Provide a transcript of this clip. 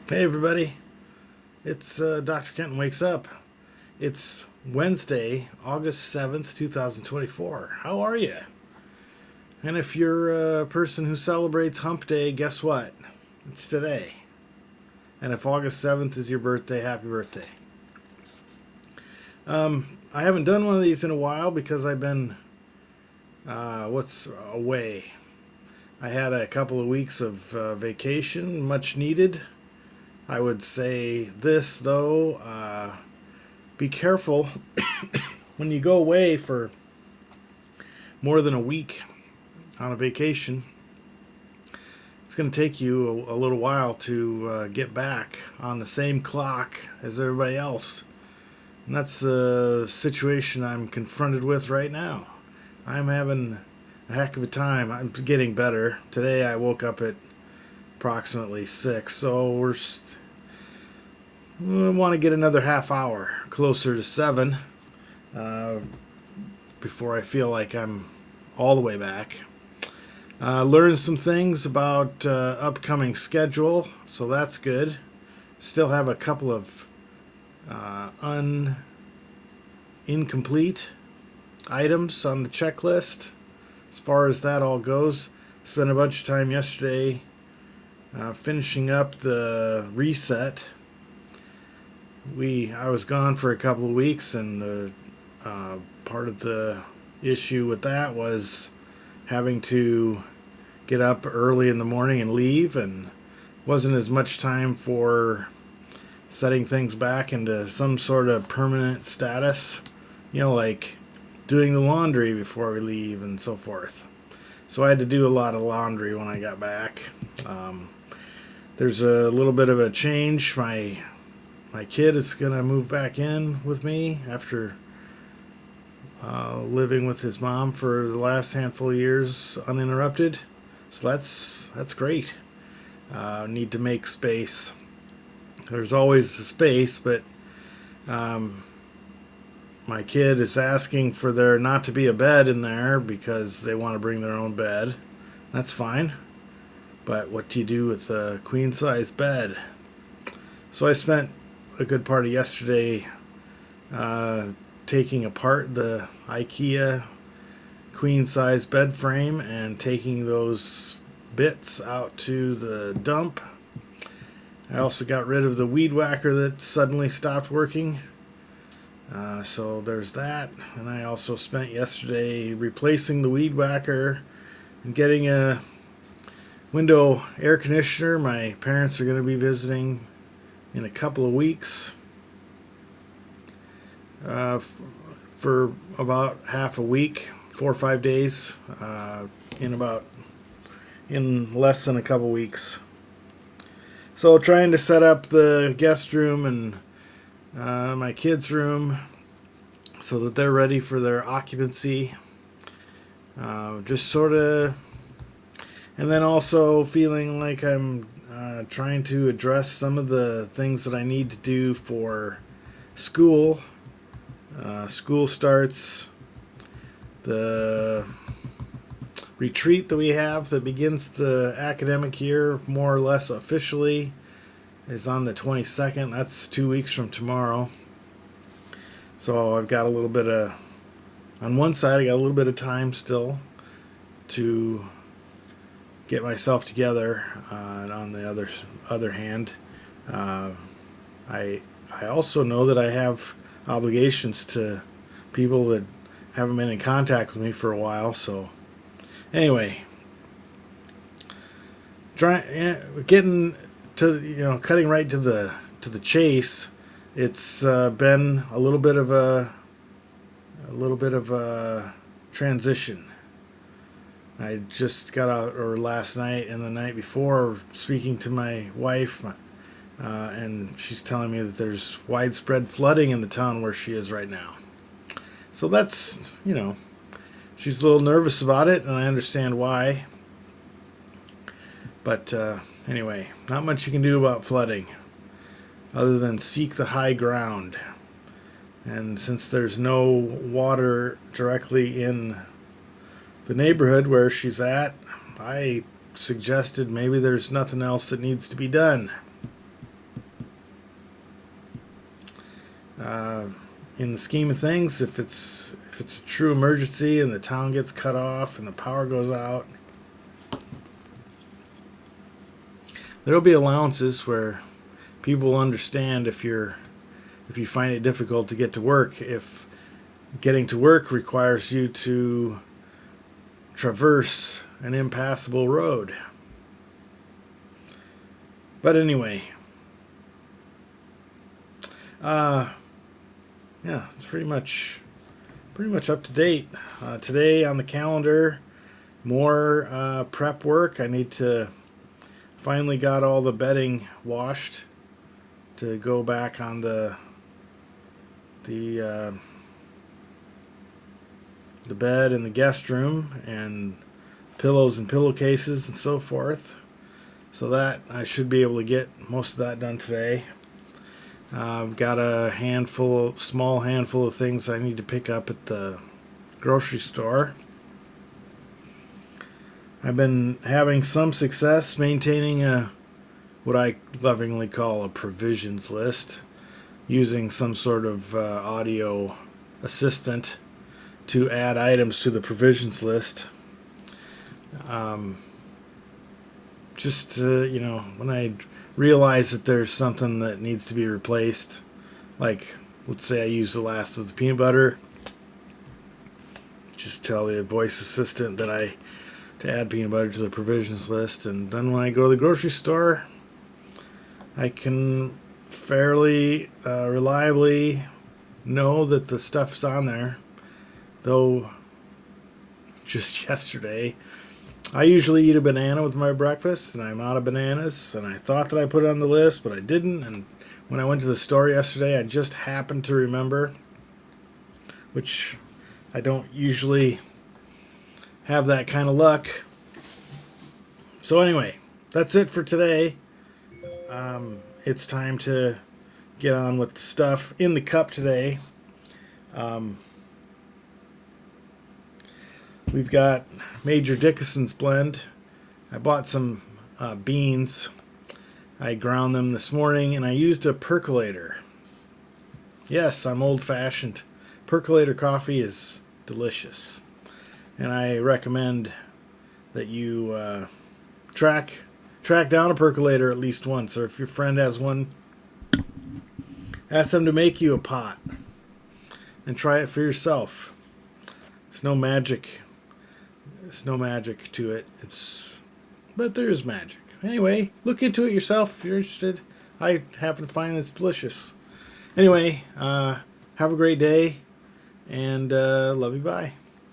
Hey everybody, it's Dr. Kenton Wakes Up. It's Wednesday, August 7th, 2024. How are you? And if you're a person who celebrates Hump Day, guess what? It's today. And if August 7th is your birthday, happy birthday. I haven't done one of these in a while because I've been, away. I had a couple of weeks of vacation, much needed. I would say this, though, be careful when you go away for more than a week on a vacation. It's going to take you a little while to get back on the same clock as everybody else. And that's the situation I'm confronted with right now. I'm having a heck of a time. I'm getting better. Today I woke up at approximately 6, so we want to get another half hour closer to 7 uh, before I feel like I'm all the way back. Learned some things about upcoming schedule, so that's good. Still have a couple of incomplete items on the checklist. As far as that all goes, spent a bunch of time yesterday finishing up the reset. I was gone for a couple of weeks, and the part of the issue with that was having to get up early in the morning and leave, and wasn't as much time for setting things back into some sort of permanent status, like doing the laundry before we leave and so forth. So I had to do a lot of laundry when I got back. There's a little bit of a change. My kid is going to move back in with me after living with his mom for the last handful of years uninterrupted. So that's great. Need to make space. There's always a space, but my kid is asking for there not to be a bed in there because they want to bring their own bed. That's fine. But what do you do with a queen size bed? So I spent a good part of yesterday taking apart the IKEA queen size bed frame and taking those bits out to the dump. I also got rid of the weed whacker that suddenly stopped working. So there's that. And I also spent yesterday replacing the weed whacker and getting a window air conditioner. My parents are going to be visiting in a couple of weeks for about half a week, 4 or 5 days, in less than a couple weeks. So trying to set up the guest room and my kids' room so that they're ready for their occupancy. Just sort of, and then also feeling like I'm trying to address some of the things that I need to do for school. School starts. The retreat that we have that begins the academic year more or less officially is on the 22nd. That's 2 weeks from tomorrow. So I've got a little bit of, on one side, I got a little bit of time still to get myself together. And on the other hand, I also know that I have obligations to people that haven't been in contact with me for a while. So anyway, getting to cutting right to the chase. It's been a little bit of a transition. I just got out, or last night and the night before, speaking to my wife, and she's telling me that there's widespread flooding in the town where she is right now. So that's, she's a little nervous about it, and I understand why. But anyway, not much you can do about flooding other than seek the high ground. And since there's no water directly in the neighborhood where she's at, I suggested maybe there's nothing else that needs to be done. in the scheme of things, if it's a true emergency and the town gets cut off and the power goes out, there'll be allowances where people will understand if you find it difficult to get to work, if getting to work requires you to traverse an impassable road. But anyway, yeah, it's pretty much up to date. Today on the calendar, more prep work. I need to finally got all the bedding washed to go back on the bed in the guest room, and pillows and pillowcases and so forth. So that I should be able to get most of that done today. I've got a small handful of things I need to pick up at the grocery store. I've been having some success maintaining what I lovingly call a provisions list, using some sort of audio assistant to add items to the provisions list. When I realize that there's something that needs to be replaced, like let's say I use the last of the peanut butter, just tell the voice assistant to add peanut butter to the provisions list, and then when I go to the grocery store, I can fairly reliably know that the stuff's on there. Though just yesterday, I usually eat a banana with my breakfast, and I'm out of bananas, and I thought that I put it on the list, but I didn't. And when I went to the store yesterday, I just happened to remember, which I don't usually have that kind of luck. So anyway, that's it for today. It's time to get on with the stuff in the cup today. We've got Major Dickinson's blend. I bought some beans. I ground them this morning, and I used a percolator. Yes, I'm old-fashioned. Percolator coffee is delicious, and I recommend that you track down a percolator at least once, or if your friend has one, ask them to make you a pot and try it for yourself. There's no magic to it. But there is magic. Anyway, look into it yourself if you're interested. I happen to find it's delicious. Anyway, have a great day, and love you, bye.